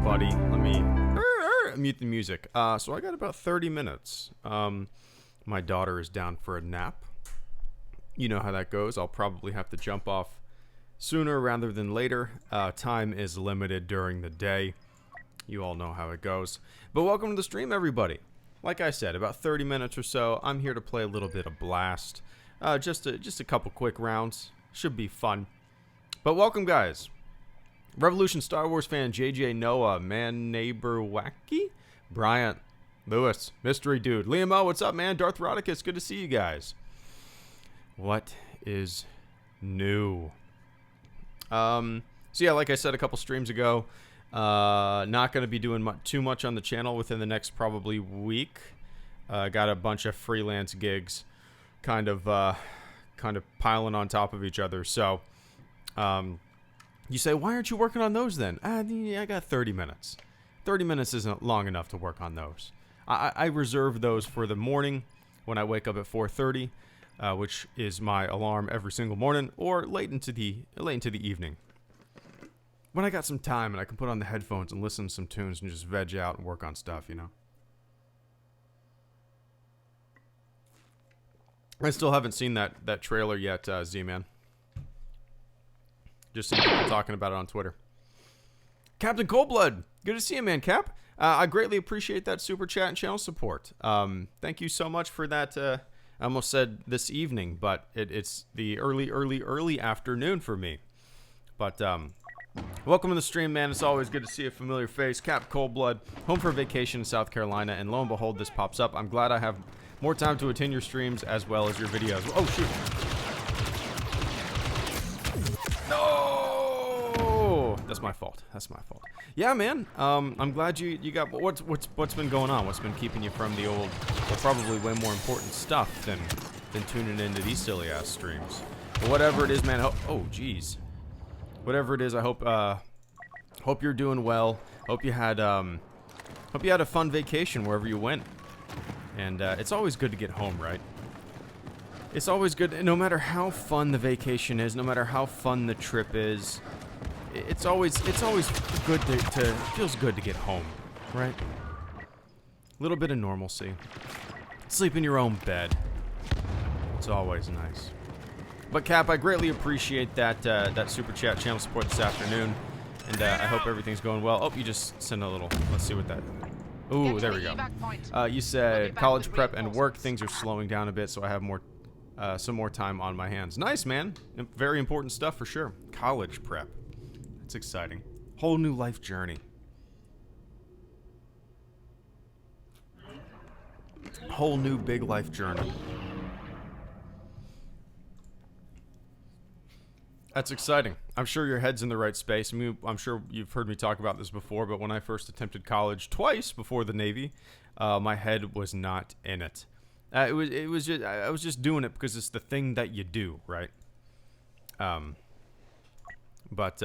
buddy. Let me mute the music. So I got about 30 minutes. My daughter is down for a nap. You know how that goes. I'll probably have to jump off sooner rather than later. Time is limited during the day. You all know how it goes. But welcome to the stream, everybody. Like I said, about 30 minutes or so. I'm here to play a little bit of Blast. Just a couple quick rounds. Should be fun. But welcome, guys. Revolution Star Wars fan JJ Noah, Man Neighbor Wacky, Bryant, Lewis, Mystery Dude, Liam O, what's up, man? Darth Rodicus, good to see you guys. What is new? So yeah, like I said a couple streams ago, not going to be doing too much on the channel within the next probably week. Got a bunch of freelance gigs kind of piling on top of each other. So, you say, why aren't you working on those then? I got 30 minutes. 30 minutes isn't long enough to work on those. I reserve those for the morning when I wake up at 4:30, which is my alarm every single morning, or late into the evening. When I got some time and I can put on the headphones and listen to some tunes and just veg out and work on stuff, you know. I still haven't seen that trailer yet, Z-Man. Just some people talking about it on Twitter. Captain Coldblood, good to see you, man, Cap. I greatly appreciate that super chat and channel support. Thank you so much for that. I almost said this evening, but it's the early afternoon for me. But welcome to the stream, man. It's always good to see a familiar face. Cap Coldblood, home for vacation in South Carolina, and lo and behold, this pops up. I'm glad I have more time to attend your streams as well as your videos. Oh, shoot. No! That's my fault. Yeah, man. I'm glad you got... What's been going on? What's been keeping you from the old... Well, probably way more important stuff than tuning into these silly-ass streams. But whatever it is, man... Oh, jeez. Whatever it is, I hope you're doing well. Hope you had a fun vacation wherever you went. And it's always good to get home, right? It's always good, no matter how fun the vacation is, no matter how fun the trip is. It's always good to it feels good to get home, right? A little bit of normalcy. Sleep in your own bed. It's always nice. But Cap, I greatly appreciate that super chat channel support this afternoon, and I hope everything's going well. Oh, you just sent a little. Let's see what that. Ooh, there we go. You said college prep and work, things are slowing down a bit, so I have some more time on my hands. Nice, man. Very important stuff for sure. College prep. That's exciting. Whole new life journey. Whole new big life journey. That's exciting. I'm sure your head's in the right space. I mean, I'm sure you've heard me talk about this before, but when I first attempted college twice before the Navy, my head was not in it. I was just doing it because it's the thing that you do, right? But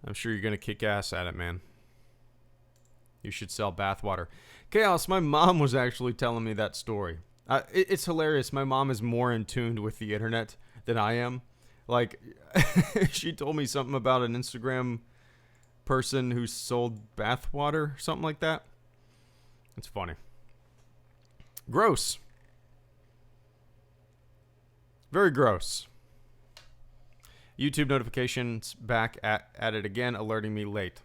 I'm sure you're gonna kick ass at it, man. You should sell bathwater. Chaos, my mom was actually telling me that story. It's hilarious. My mom is more in tune with the internet than I am. Like, she told me something about an Instagram person who sold bathwater, something like that. It's funny. Gross. Very gross. YouTube notifications back at it again, alerting me late.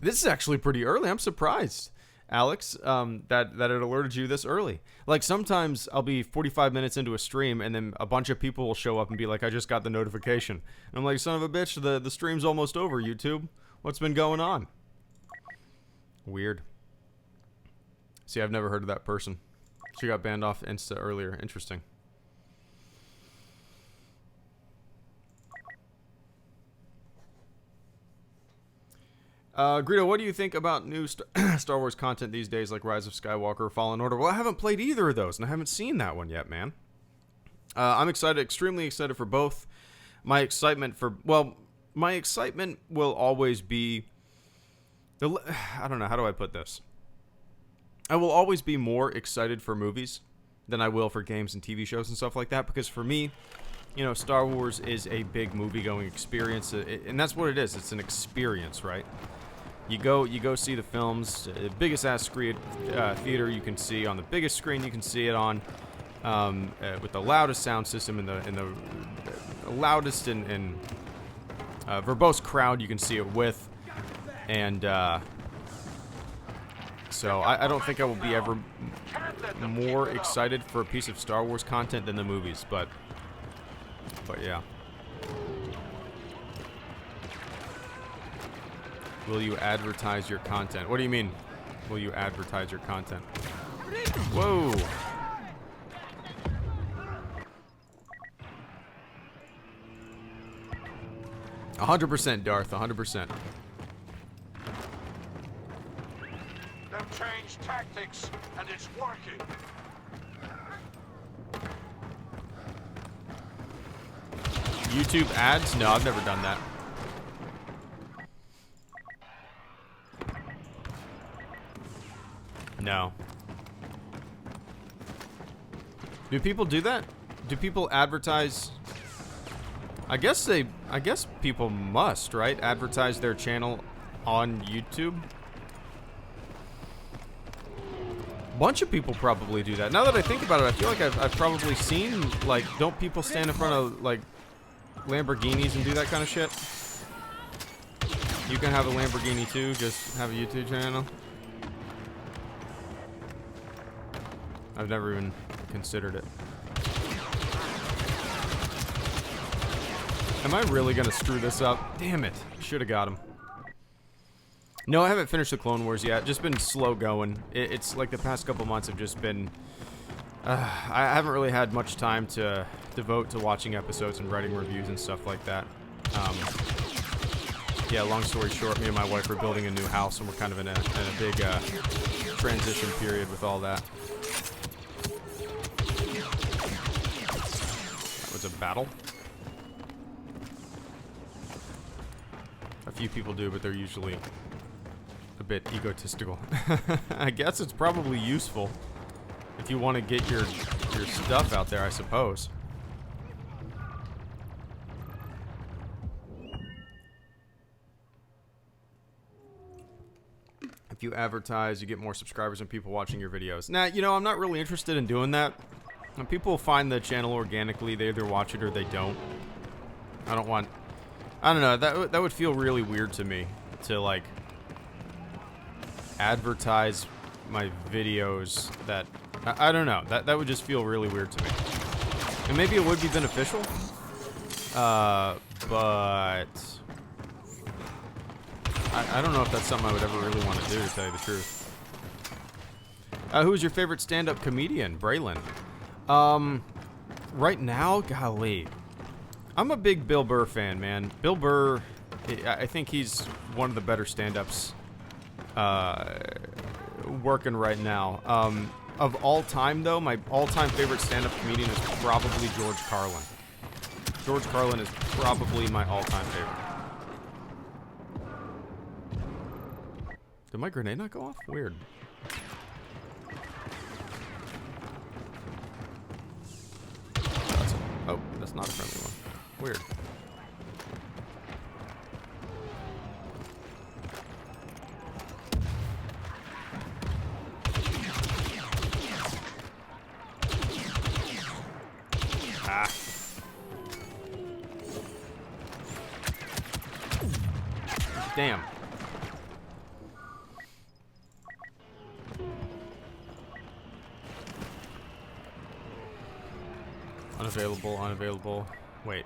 This is actually pretty early. I'm surprised, Alex, that it alerted you this early. Like, sometimes I'll be 45 minutes into a stream and then a bunch of people will show up and be like, I just got the notification. And I'm like, son of a bitch, the stream's almost over, YouTube. What's been going on? Weird. See, I've never heard of that person. She got banned off Insta earlier. Interesting. Greedo, what do you think about new Star Wars content these days, like Rise of Skywalker or Fallen Order? Well, I haven't played either of those, and I haven't seen that one yet, man. I'm excited, extremely excited for both. My excitement will always be... I don't know, how do I put this? I will always be more excited for movies than I will for games and TV shows and stuff like that, because for me, you know, Star Wars is a big movie-going experience, and that's what it is. It's an experience, right? You go see the films. Biggest ass screen theater you can see on the biggest screen you can see it on, with the loudest sound system and the loudest and verbose crowd you can see it with, and so I don't think I will be ever more excited for a piece of Star Wars content than the movies, but yeah. Will you advertise your content? What do you mean? Will you advertise your content? Whoa. %, Darth. 100%. They've changed tactics, and it's working. YouTube ads? No, I've never done that. No. Do people do that? Do people advertise? I guess people must, right? Advertise their channel on YouTube. Bunch of people probably do that. Now that I think about it, I feel like I've probably seen, like, don't people stand in front of, like, Lamborghinis and do that kind of shit? You can have a Lamborghini too, just have a YouTube channel. I've never even considered it. Am I really gonna screw this up? Damn it. Should have got him. No, I haven't finished the Clone Wars yet. Just been slow going. It's like the past couple months have just been... I haven't really had much time to devote to watching episodes and writing reviews and stuff like that. Yeah, long story short, me and my wife are building a new house, and we're kind of in a big transition period with all that. That was a battle. A few people do, but they're usually a bit egotistical. I guess it's probably useful if you want to get your stuff out there, I suppose. If you advertise, you get more subscribers and people watching your videos. Nah, you know, I'm not really interested in doing that. When people find the channel organically, they either watch it or they don't. I don't know, that would feel really weird to me to, like, advertise my videos that... I don't know, that would just feel really weird to me. And maybe it would be beneficial, but... I don't know if that's something I would ever really want to do, to tell you the truth. Who's your favorite stand-up comedian? Braylon. Right now, golly. I'm a big Bill Burr fan, man. Bill Burr, I think he's one of the better stand-ups working right now. Of all time, though, my all-time favorite stand-up comedian is probably George Carlin. George Carlin is probably my all-time favorite. Did my grenade not go off? Weird. Oh, that's not a friendly one. Weird. Ah. Damn. Unavailable. Wait.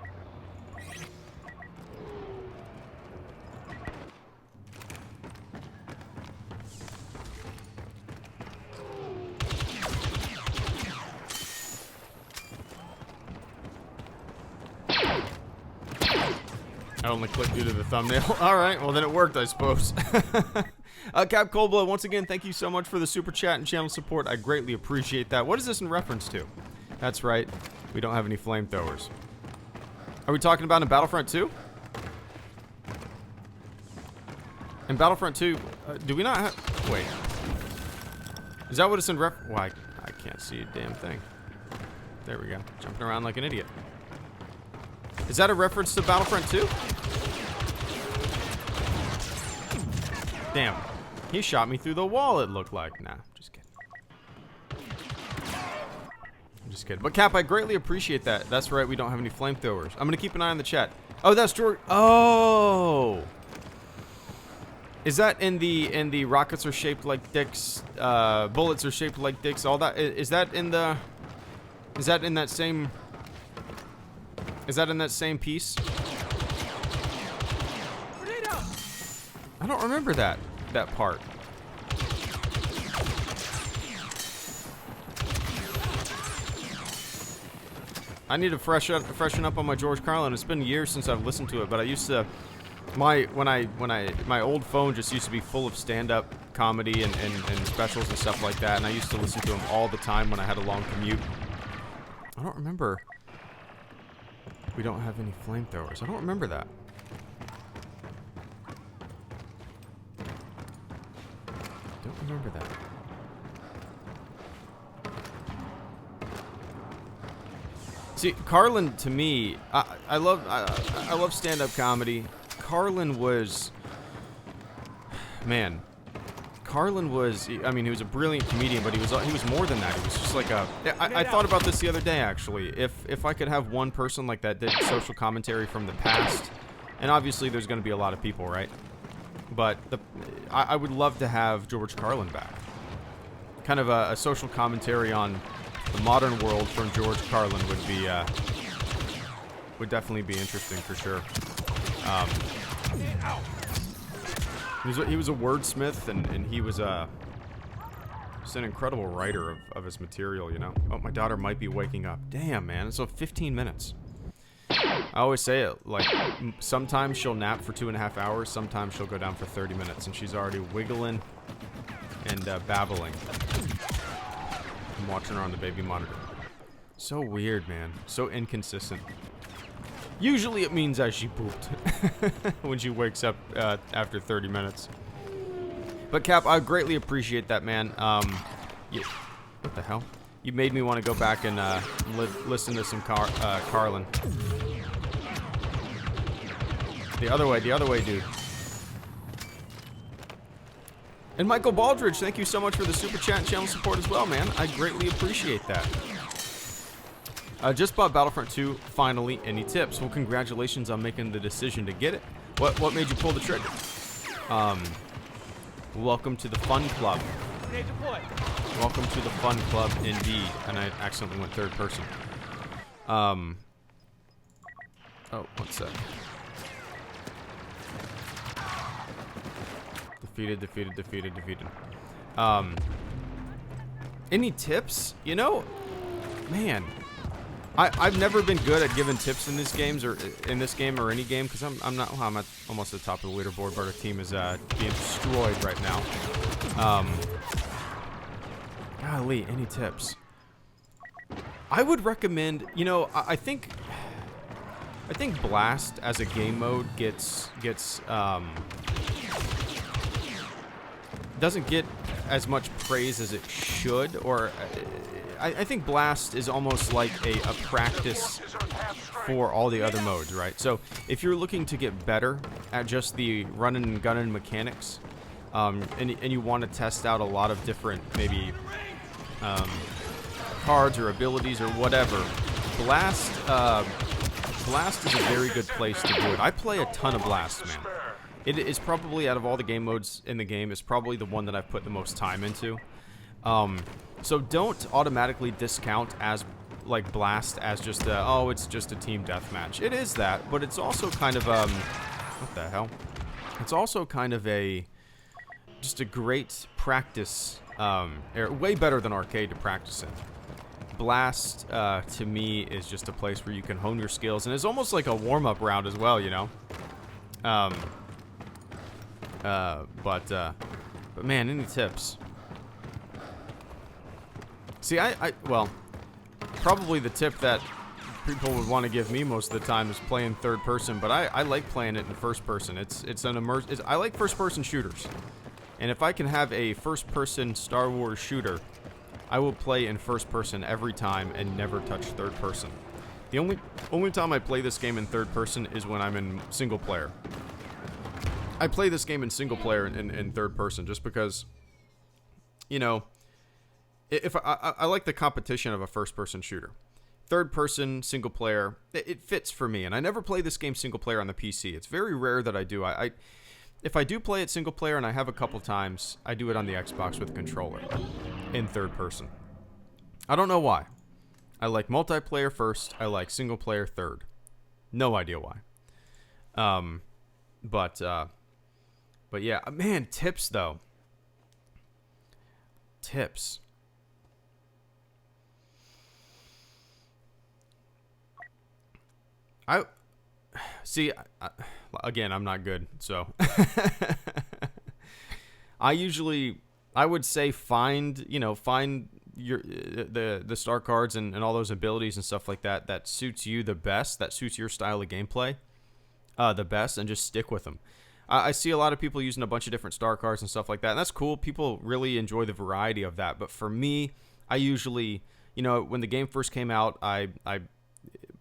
I only clicked due to the thumbnail. Alright, well then it worked, I suppose. Cap Coldblood, once again, thank you so much for the super chat and channel support. I greatly appreciate that. What is this in reference to? That's right. We don't have any flamethrowers. Are we talking about in Battlefront 2? In Battlefront 2, do we not have... Wait. Is that what it's in ref... Why? I can't see a damn thing. There we go. Jumping around like an idiot. Is that a reference to Battlefront 2? Damn. He shot me through the wall, it looked like. Nah, just kidding. I'm just kidding. But Cap, I greatly appreciate that. That's right, we don't have any flamethrowers. I'm gonna keep an eye on the chat. Oh, that's George. Oh! Is that in the rockets are shaped like dicks, bullets are shaped like dicks, all that? Is that in the... Is that in that same... Is that in that same piece? I don't remember that part. I need to freshen up on my George Carlin. It's been years since I've listened to it, but I used to... My old phone just used to be full of stand-up comedy and specials and stuff like that, and I used to listen to them all the time when I had a long commute. I don't remember. We don't have any flamethrowers. I don't remember that. Don't remember that. See, Carlin to me, I love stand-up comedy. Carlin was, man. Carlin was, I mean, he was a brilliant comedian, but he was more than that. He was just like a. I thought about this the other day, actually. If I could have one person like that did social commentary from the past, and obviously there's going to be a lot of people, right? But I would love to have George Carlin back. Kind of a social commentary on the modern world from George Carlin would definitely be interesting for sure. He was a wordsmith, and he was just an incredible writer of his material, you know. Oh, my daughter might be waking up. Damn, man, it's 15 minutes. I always say it, like, sometimes she'll nap for 2.5 hours, sometimes she'll go down for 30 minutes, and she's already wiggling and babbling. I'm watching her on the baby monitor. So weird, man. So inconsistent. Usually it means that she pooped when she wakes up after 30 minutes. But Cap, I greatly appreciate that, man. What the hell? You made me want to go back and listen to some Carlin. The other way, dude. And Michael Baldridge, thank you so much for the super chat and channel support as well, man. I greatly appreciate that. Just bought Battlefront 2, finally. Any tips? Well, congratulations on making the decision to get it. What made you pull the trigger? Welcome to the fun club. Welcome to the fun club, indeed. And I accidentally went third person. Oh, one sec. Defeated. Any tips? You know, man, I've never been good at giving tips in these games or in this game or any game because I'm at almost at the top of the leaderboard, but our team is being destroyed right now. Golly, any tips? I would recommend, you know, I think Blast as a game mode doesn't get as much praise as it should, or I think Blast is almost like a practice for all the other modes, right? So if you're looking to get better at just the running and gunning mechanics, and you want to test out a lot of different maybe cards or abilities or whatever, Blast is a very good place to do it. I play a ton of Blast, man. It is probably, out of all the game modes in the game, is probably the one that I've put the most time into. So don't automatically discount as like Blast as just it's just a team deathmatch. It is that, but it's also kind of what the hell? It's also kind of just a great practice, way better than arcade to practice in. Blast to me is just a place where you can hone your skills, and it's almost like a warm-up round as well, you know. But man, any tips? See, well, probably the tip that people would want to give me most of the time is playing third person, but I like playing it in first person. I like first person shooters, and if I can have a first person Star Wars shooter, I will play in first person every time and never touch third person. The only time I play this game in third person is when I'm in single player. I play this game in single player and in third person just because, you know, if I like the competition of a first person shooter. Third person single player, it fits for me, and I never play this game single player on the PC. It's very rare that I do. If I do play it single player, and I have a couple times, I do it on the Xbox with a controller in third person. I don't know why. I like multiplayer first. I like single player third. No idea why. But yeah, man, tips though. Tips. Again, I'm not good, so I would say find your the star cards and all those abilities and stuff like that suits you the best, that suits your style of gameplay the best, and just stick with them. I see a lot of people using a bunch of different star cards and stuff like that, and that's cool. People really enjoy the variety of that, but for me, I usually, when the game first came out, I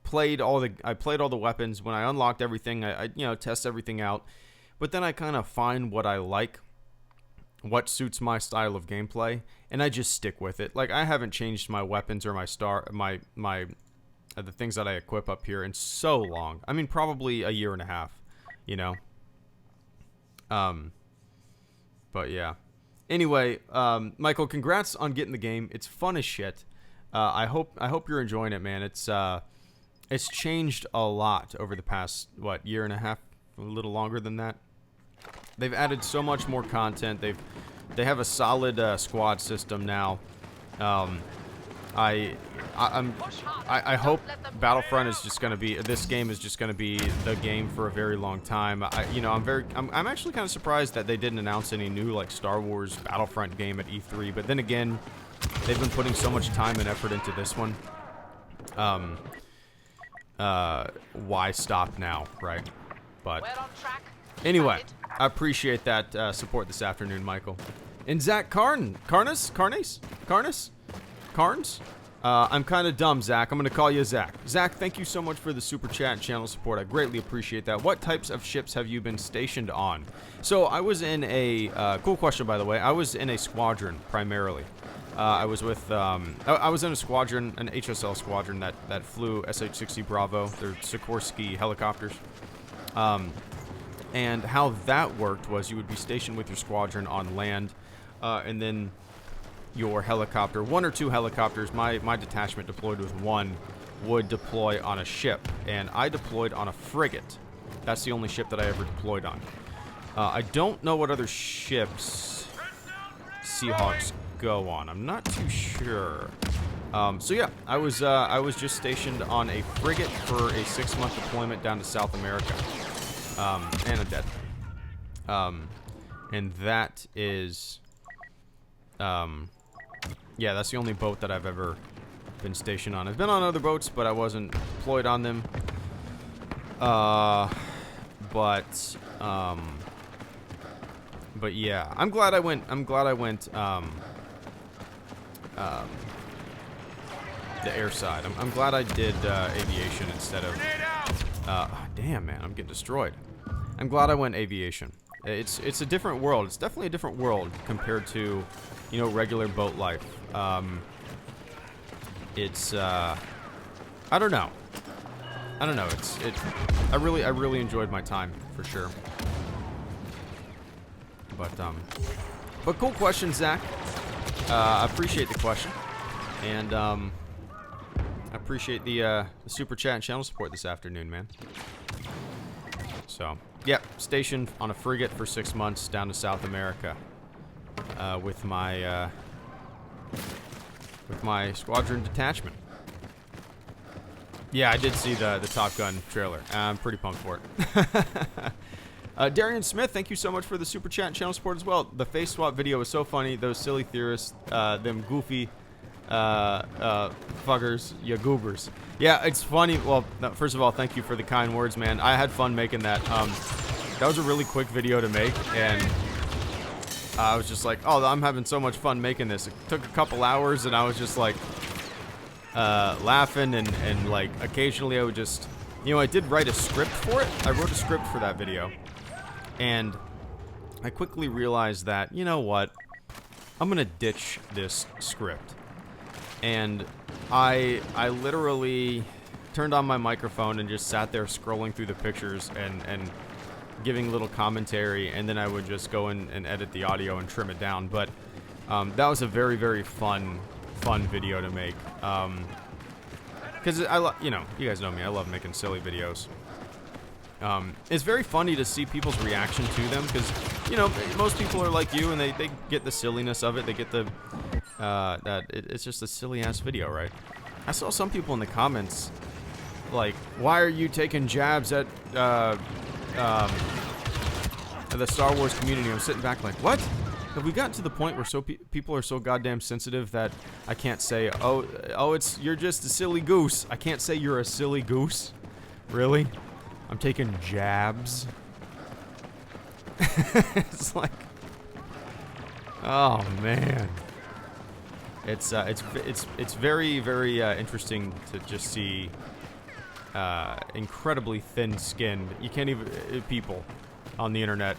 played all the weapons. When I unlocked everything, I test everything out, but then I kind of find what I like, what suits my style of gameplay, and I just stick with it. Like, I haven't changed my weapons or my the things that I equip up here in so long. I mean, probably a year and a half, but yeah. Anyway, Michael, congrats on getting the game. It's fun as shit. I hope you're enjoying it, man. It's changed a lot over the past, year and a half, a little longer than that. They've added so much more content. They have a solid squad system now. I hope Battlefront is just gonna be, this game is just gonna be the game for a very long time. I'm actually kind of surprised that they didn't announce any new Star Wars Battlefront game at E3. But then again, they've been putting so much time and effort into this one. Why stop now, right? But anyway, I appreciate that support this afternoon, Michael. And Zach Carnes? I'm kind of dumb, Zach. I'm going to call you Zach. Zach, thank you so much for the super chat and channel support. I greatly appreciate that. What types of ships have you been stationed on? So I was in a, cool question, by the way. I was in a squadron, primarily. I was with, I was in a squadron, an HSL squadron that flew SH-60 Bravo. They're Sikorsky helicopters. And how that worked was you would be stationed with your squadron on land, and then your helicopter, one or two helicopters, my detachment deployed with one, would deploy on a ship. And I deployed on a frigate. That's the only ship that I ever deployed on. I don't know what other ships Seahawks go on. I'm not too sure. So yeah, I was just stationed on a frigate for a 6-month deployment down to South America. And I'm dead. And that is, yeah, that's the only boat that I've ever been stationed on. I've been on other boats, but I wasn't deployed on them. But yeah, I'm glad I went, the air side. I'm glad I did, aviation instead of, damn, man, I'm getting destroyed. I'm glad I went aviation. It's a different world. It's definitely a different world compared to, regular boat life. It's, I don't know. I really enjoyed my time, for sure. But cool question, Zach. I appreciate the question. And, I appreciate the super chat and channel support this afternoon, man. So, yeah, stationed on a frigate for 6 months down to South America with my squadron detachment. Yeah, I did see the Top Gun trailer. I'm pretty pumped for it. Darian Smith, thank you so much for the super chat and channel support as well. The face swap video was so funny. Those silly theorists, them goofy fuckers, ya goobers. Yeah, it's funny. Well, first of all, thank you for the kind words, man. I had fun making that. That was a really quick video to make, and I was just like, oh, I'm having so much fun making this. It took a couple hours, and I was just like laughing, and like occasionally I would just, I did write a script for it. I wrote a script for that video, and I quickly realized that, you know what? I'm gonna ditch this script. And I literally turned on my microphone and just sat there scrolling through the pictures and giving little commentary, and then I would just go in and edit the audio and trim it down. But that was a very, very fun video to make. Because you know, you guys know me, I love making silly videos. It's very funny to see people's reaction to them, because, you know, most people are like you, and they get the silliness of it. They get the, it's just a silly-ass video, right? I saw some people in the comments, like, why are you taking jabs at the Star Wars community? I'm sitting back like, what? Have we gotten to the point where people are so goddamn sensitive that I can't say, oh, you're just a silly goose. I can't say you're a silly goose. Really? I'm taking jabs. It's like, oh man. It's very, very interesting to just see incredibly thin-skinned. You can't even people on the internet,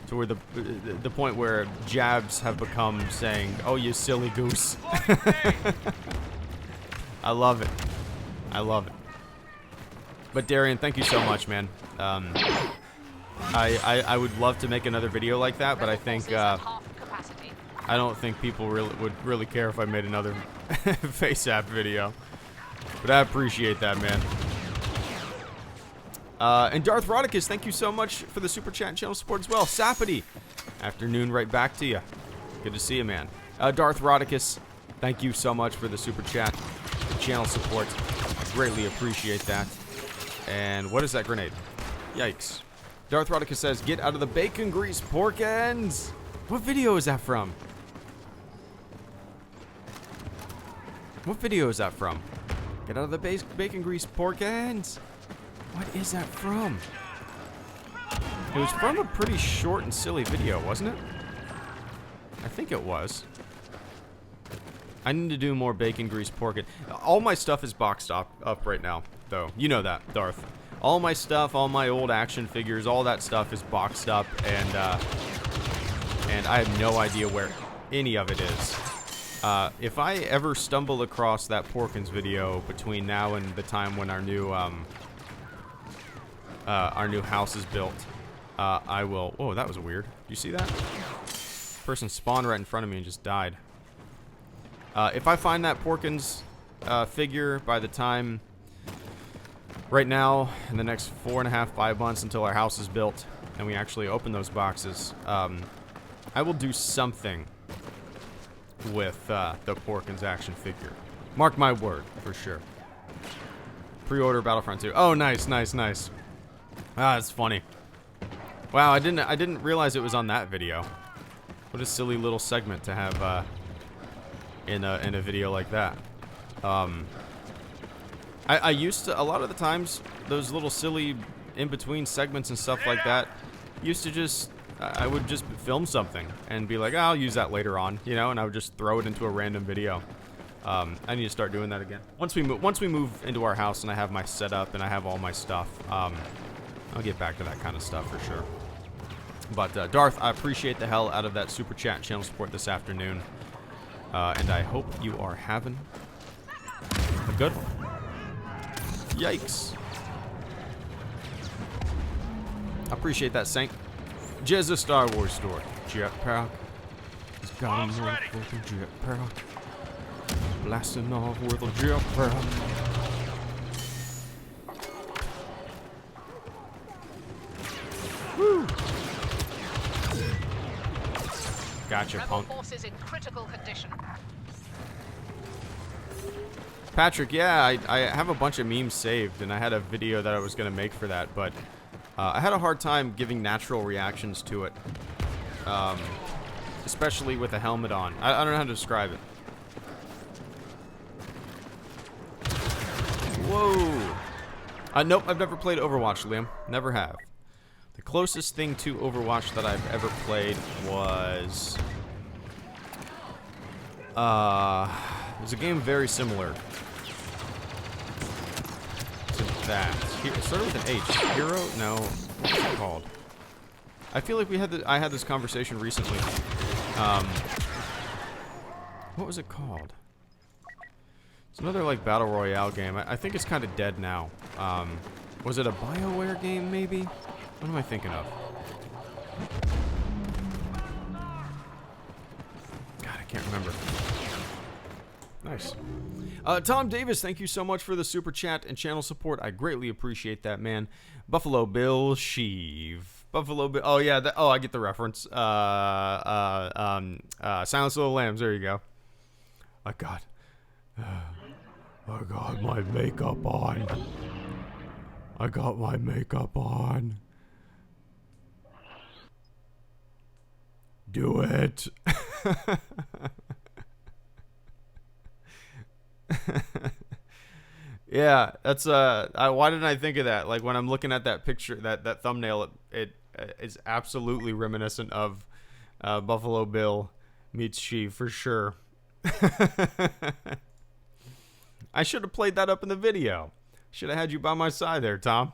to where the point where jabs have become saying, "Oh, you silly goose." I love it. I love it. But Darian, thank you so much, man. I would love to make another video like that, but I think I don't think people would really care if I made another FaceApp video. But I appreciate that, man. And Darth Rodicus, thank you so much for the super chat and channel support as well. Sapity, afternoon right back to you. Good to see you, man. Darth Rodicus, thank you so much for the super chat and channel support. I greatly appreciate that. And what is that grenade? Yikes. Darth Rodicus says, get out of the bacon grease, pork ends. What video is that from? What video is that from? Get out of the bacon grease, pork ends. What is that from? It was from a pretty short and silly video, wasn't it? I think it was. I need to do more bacon grease pork. All my stuff is boxed up right now, though. You know that, Darth. All my stuff, all my old action figures, all that stuff is boxed up, and I have no idea where any of it is. If I ever stumble across that Porkins video between now and the time when our new house is built, I will. Oh, that was weird. You see that? Person spawned right in front of me and just died. If I find that Porkins figure by the time, right now, in the next 4.5, 5 months until our house is built and we actually open those boxes, I will do something with the Porkins action figure. Mark my word, for sure. Pre-order Battlefront 2. Oh, nice, nice, nice. Ah, that's funny. Wow, I didn't realize it was on that video. What a silly little segment to have in a video like that. I used to, a lot of the times, those little silly in-between segments and stuff like that, used to just, I would just film something and be like, oh, I'll use that later on, you know, and I would just throw it into a random video. I need to start doing that again. Once we move into our house and I have my setup and I have all my stuff, I'll get back to that kind of stuff for sure. But Darth, I appreciate the hell out of that super chat and channel support this afternoon, and I hope you are having a good one. Yikes. I appreciate that, Saint. Jezza Star Wars store. Jetpack. He's got him with a jetpack. Blasting off with a jetpack. Woo! Gotcha, punk. Forces in critical condition. Patrick, yeah, I have a bunch of memes saved, and I had a video that I was going to make for that, but I had a hard time giving natural reactions to it, especially with a helmet on. I don't know how to describe it. Whoa. Nope, I've never played Overwatch, Liam. Never have. The closest thing to Overwatch that I've ever played was... it was a game very similar to that. It started with an H. Hero? No. What's it called? I feel like I had this conversation recently. What was it called? It's another like battle royale game. I think it's kind of dead now. Was it a BioWare game maybe? What am I thinking of? God, I can't remember. Nice. Tom Davis, thank you so much for the super chat and channel support. I greatly appreciate that, man. Buffalo Bill Sheev. Buffalo Bill. Oh yeah. I get the reference. Silence of the Lambs. There you go. I got my makeup on. I got my makeup on. Do it. Yeah, that's why didn't I think of that? Like when I'm looking at that picture, that thumbnail, it is absolutely reminiscent of Buffalo Bill meets She for sure. I should have played that up in the video. Should have had you by my side there, Tom.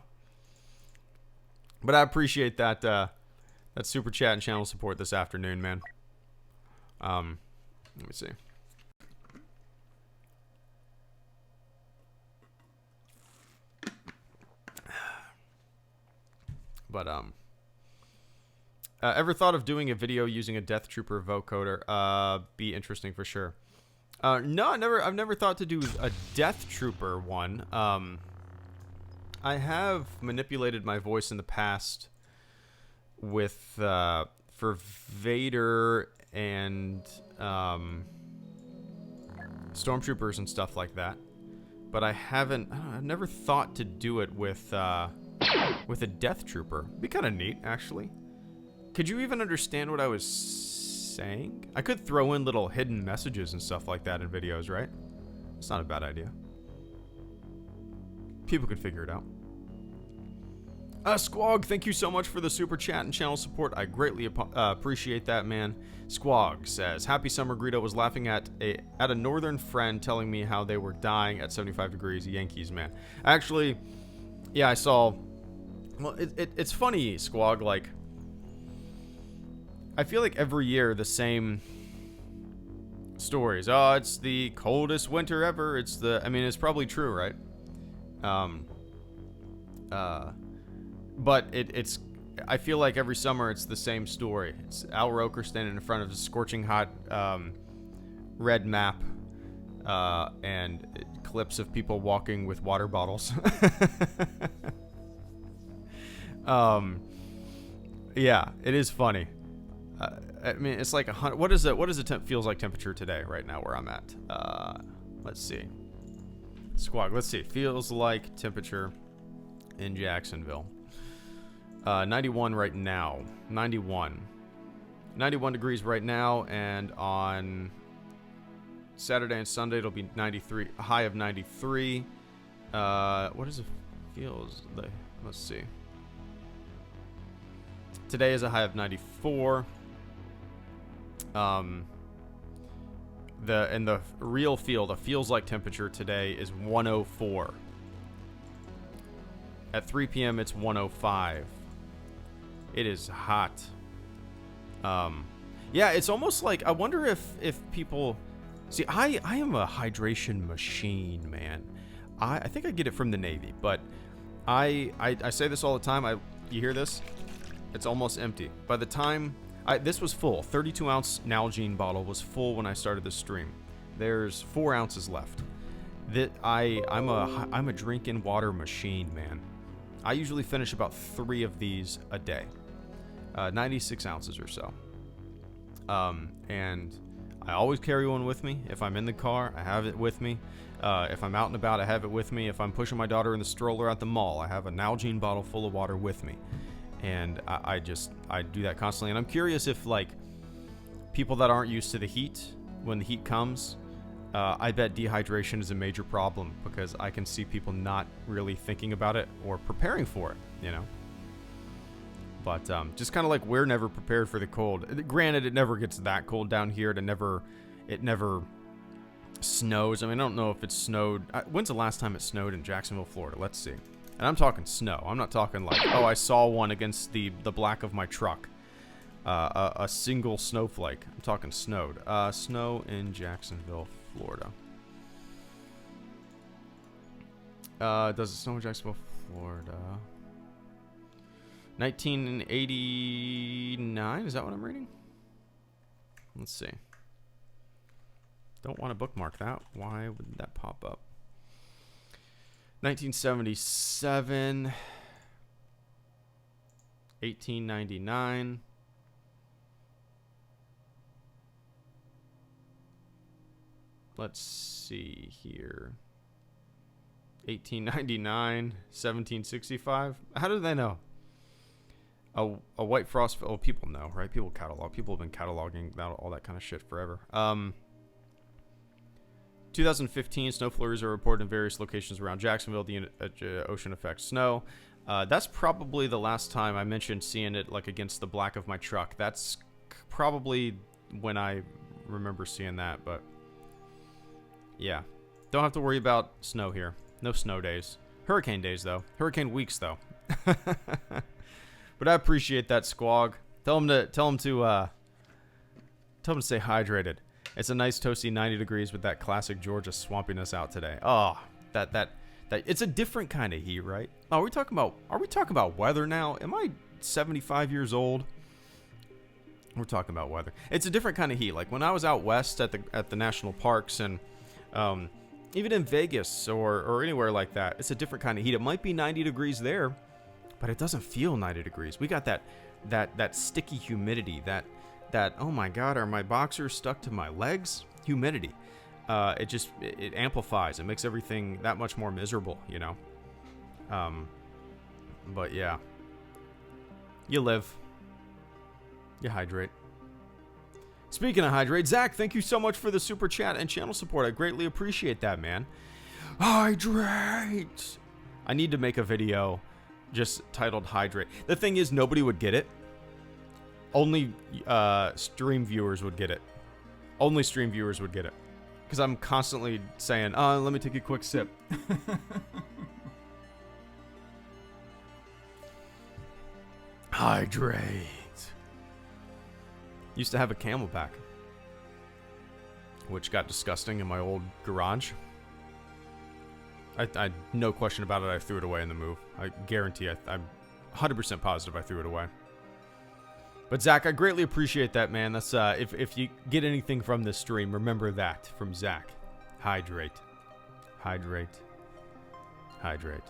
But I appreciate that that super chat and channel support this afternoon, man. Let me see. But ever thought of doing a video using a Death Trooper vocoder? Be interesting for sure. No, I've never thought to do a Death Trooper one. I have manipulated my voice in the past with for Vader and Stormtroopers and stuff like that. But I've never thought to do it with a Death Trooper. It'd be kind of neat, actually. Could you even understand what I was saying? I could throw in little hidden messages and stuff like that in videos, right? It's not a bad idea. People could figure it out. Squog, thank you so much for the super chat and channel support. I greatly appreciate that, man. Squog says, "Happy summer, Greedo. Was laughing at a northern friend telling me how they were dying at 75 degrees. Yankees, man." Actually, yeah, I saw. Well, it's funny, Squog. Like, I feel like every year the same stories. Oh, it's the coldest winter ever. I mean, it's probably true, right? But it's. I feel like every summer it's the same story. It's Al Roker standing in front of a scorching hot red map, and clips of people walking with water bottles. Yeah, it is funny. I mean, it's like 100. What is it? What does the feels like temperature today, right now, where I'm at? Let's see. Squawk. Let's see. Feels like temperature in Jacksonville. 91 right now. 91 degrees right now, and on Saturday and Sunday it'll be 93. A high of 93. What does it feels like? Let's see. Today is a high of 94. In the real field, the feels like temperature today is 104. At 3 p.m. it's 105. It is hot. Yeah, it's almost like, I wonder if people see, I am a hydration machine, man. I think I get it from the Navy, but I say this all the time. You hear this? It's almost empty. By the time this was full, 32-ounce Nalgene bottle was full when I started the stream. There's 4 ounces left. I'm a drinking water machine, man. I usually finish about 3 of these a day, 96 ounces or so. And I always carry one with me. If I'm in the car, I have it with me. If I'm out and about, I have it with me. If I'm pushing my daughter in the stroller at the mall, I have a Nalgene bottle full of water with me. And I do that constantly. And I'm curious if, like, people that aren't used to the heat, when the heat comes, I bet dehydration is a major problem, because I can see people not really thinking about it or preparing for it, you know? But just kind of like we're never prepared for the cold. Granted, it never gets that cold down here. It never snows. I mean, I don't know if it snowed. When's the last time it snowed in Jacksonville, Florida? Let's see. And I'm talking snow. I'm not talking like, oh, I saw one against the black of my truck. A single snowflake. I'm talking snowed. Snow in Jacksonville, Florida. Does it snow in Jacksonville, Florida? 1989? Is that what I'm reading? Let's see. Don't want to bookmark that. Why would that pop up? 1977. 1899. Let's see here. 1899, 1765. How do they know? A white frost. Oh, people know, right? People catalog. People have been cataloging all that kind of shit forever. 2015, snow flurries are reported in various locations around Jacksonville. The ocean affects snow. That's probably the last time I mentioned seeing it like against the black of my truck. That's probably when I remember seeing that, but yeah. Don't have to worry about snow here. No snow days. Hurricane days, though. Hurricane weeks, though. But I appreciate that, Squawg. Tell him to stay hydrated. It's a nice toasty 90 degrees with that classic Georgia swampiness out today. Oh, that it's a different kind of heat, right? Oh, are we talking about weather now? Am I 75 years old? We're talking about weather. It's a different kind of heat. Like when I was out west at the national parks and even in Vegas or anywhere like that, it's a different kind of heat. It might be 90 degrees there, but it doesn't feel 90 degrees. We got that sticky humidity, that oh my god, are my boxers stuck to my legs? Humidity. It amplifies. It makes everything that much more miserable, you know. But yeah. You live. You hydrate. Speaking of hydrate, Zach, thank you so much for the super chat and channel support. I greatly appreciate that, man. Hydrate! I need to make a video just titled Hydrate. The thing is, nobody would get it. Only stream viewers would get it. Only stream viewers would get it. Because I'm constantly saying, let me take a quick sip. Hydrate. Used to have a Camelback, which got disgusting in my old garage. I no question about it, I threw it away in the move. I guarantee I'm 100% positive I threw it away. But Zach, I greatly appreciate that, man. That's if you get anything from this stream, remember that from Zach. Hydrate. Hydrate. Hydrate.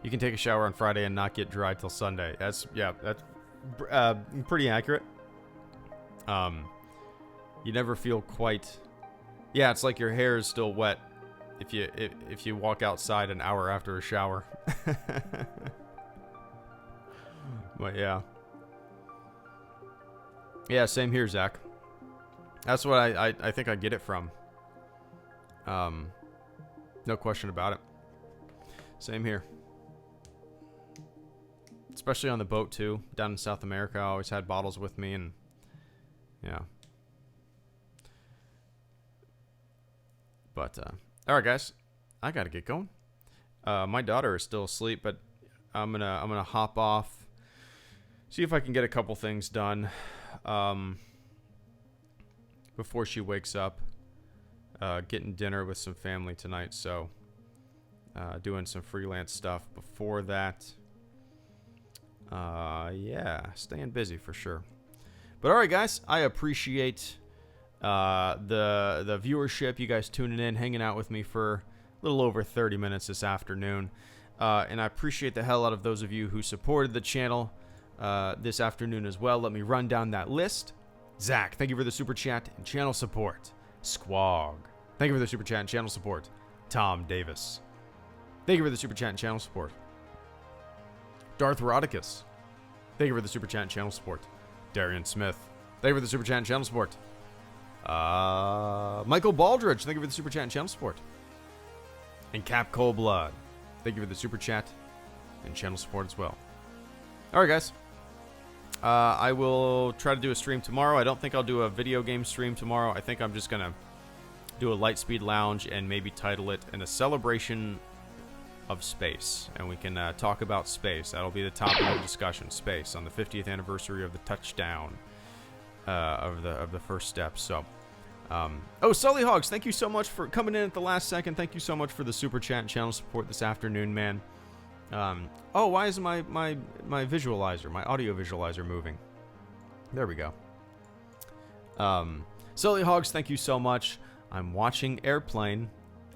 You can take a shower on Friday and not get dry till Sunday. That's pretty accurate. You never feel quite. Yeah, it's like your hair is still wet if you walk outside an hour after a shower. But yeah. Yeah, same here, Zach. That's what I think I get it from. No question about it. Same here. Especially on the boat, too. Down in South America, I always had bottles with me, and yeah. But, alright, guys. I gotta get going. My daughter is still asleep, but I'm gonna hop off. See if I can get a couple things done. Before she wakes up. Getting dinner with some family tonight, so doing some freelance stuff before that. Yeah, staying busy for sure. But all right, guys, I appreciate the viewership. You guys tuning in, hanging out with me for a little over 30 minutes this afternoon. And I appreciate the hell out of those of you who supported the channel this afternoon as well. Let me run down that list. Zach, thank you for the super chat and channel support. Squawg, thank you for the super chat and channel support. Tom Davis, thank you for the super chat and channel support. Darth Rodicus, thank you for the super chat and channel support. Darian Smith, thank you for the super chat and channel support. Michael Baldridge, thank you for the super chat and channel support. And Cap Coldblood, thank you for the super chat and channel support as well. Alright, guys. I will try to do a stream tomorrow. I don't think I'll do a video game stream tomorrow. I think I'm just going to do a Lightspeed Lounge and maybe title it in a celebration of space, and we can talk about space. That'll be the topic of discussion, space, on the 50th anniversary of the touchdown of the first step. So, oh, Sully Hogs, thank you so much for coming in at the last second. Thank you so much for the super chat and channel support this afternoon, man. Oh, why is my visualizer, my audio visualizer moving? There we go. Sully Hogs, thank you so much. I'm watching Airplane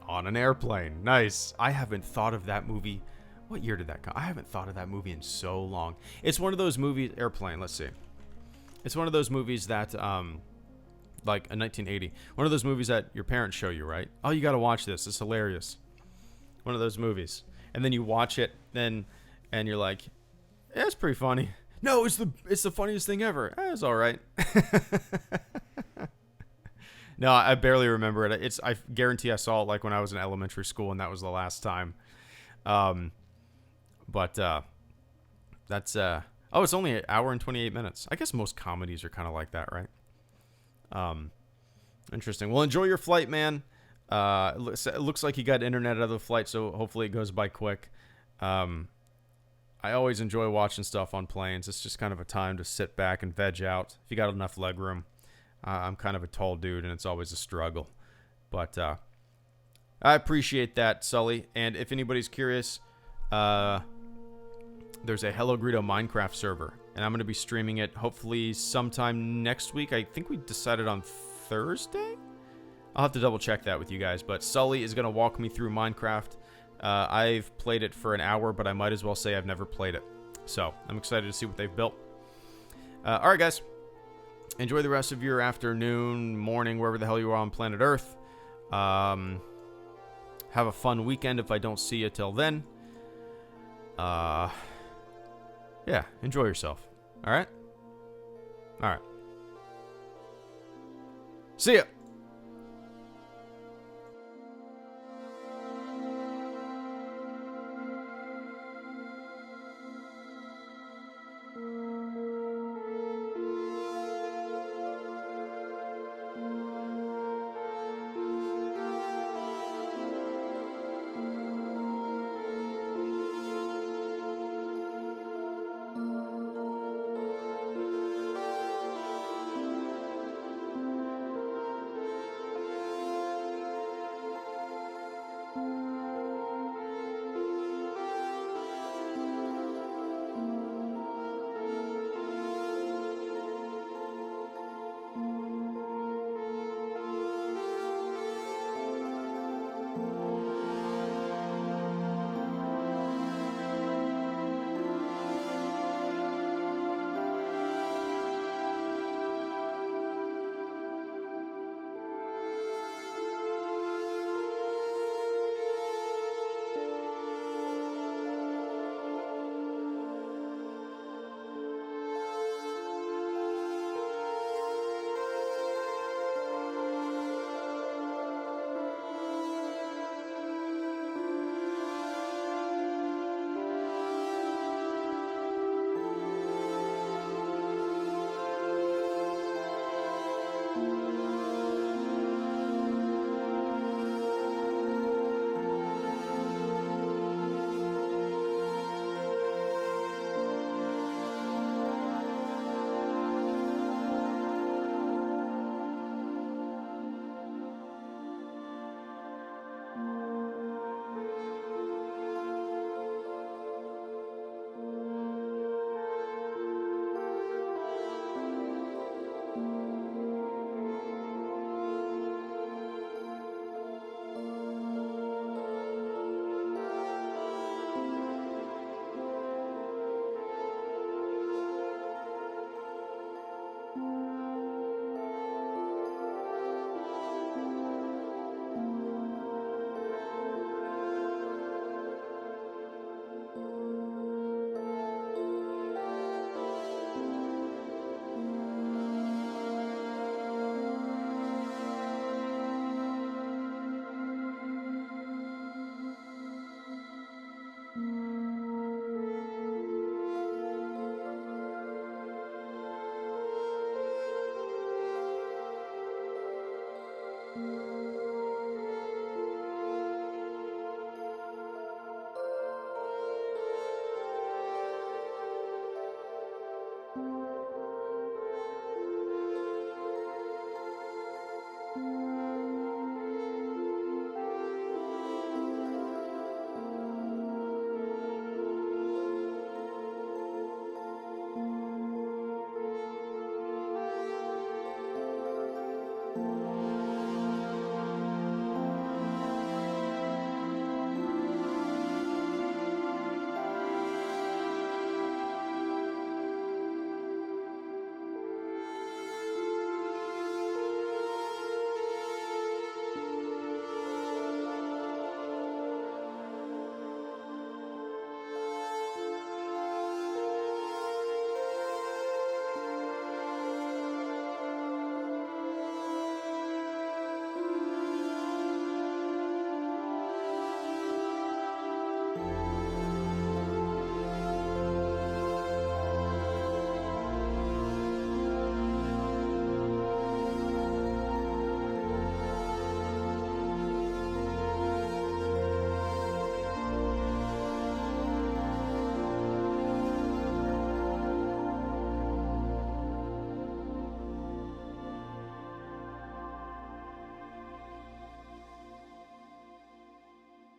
on an airplane. Nice. I haven't thought of that movie. What year did that come? I haven't thought of that movie in so long. It's one of those movies, Airplane, let's see. It's one of those movies that, like in 1980, one of those movies that your parents show you, right? Oh, you got to watch this. It's hilarious. One of those movies. And then you watch it, and you're like, yeah, it's pretty funny. No, it's the funniest thing ever. It's all right. No, I barely remember it. I guarantee I saw it like when I was in elementary school, and that was the last time. But that's oh, it's only an hour and 28 minutes. I guess most comedies are kind of like that, right? Interesting. Well, enjoy your flight, man. It looks like you got internet out of the flight, so hopefully it goes by quick. I always enjoy watching stuff on planes. It's just kind of a time to sit back and veg out if you got enough leg room. I'm kind of a tall dude, and it's always a struggle. But I appreciate that, Sully. And if anybody's curious, there's a Hello Greedo Minecraft server, and I'm going to be streaming it hopefully sometime next week. I think we decided on Thursday? I'll have to double check that with you guys, but Sully is going to walk me through Minecraft. I've played it for an hour, but I might as well say I've never played it. So I'm excited to see what they've built. All right, guys. Enjoy the rest of your afternoon, morning, wherever the hell you are on planet Earth. Have a fun weekend if I don't see you till then. Yeah, enjoy yourself. All right? All right. See ya.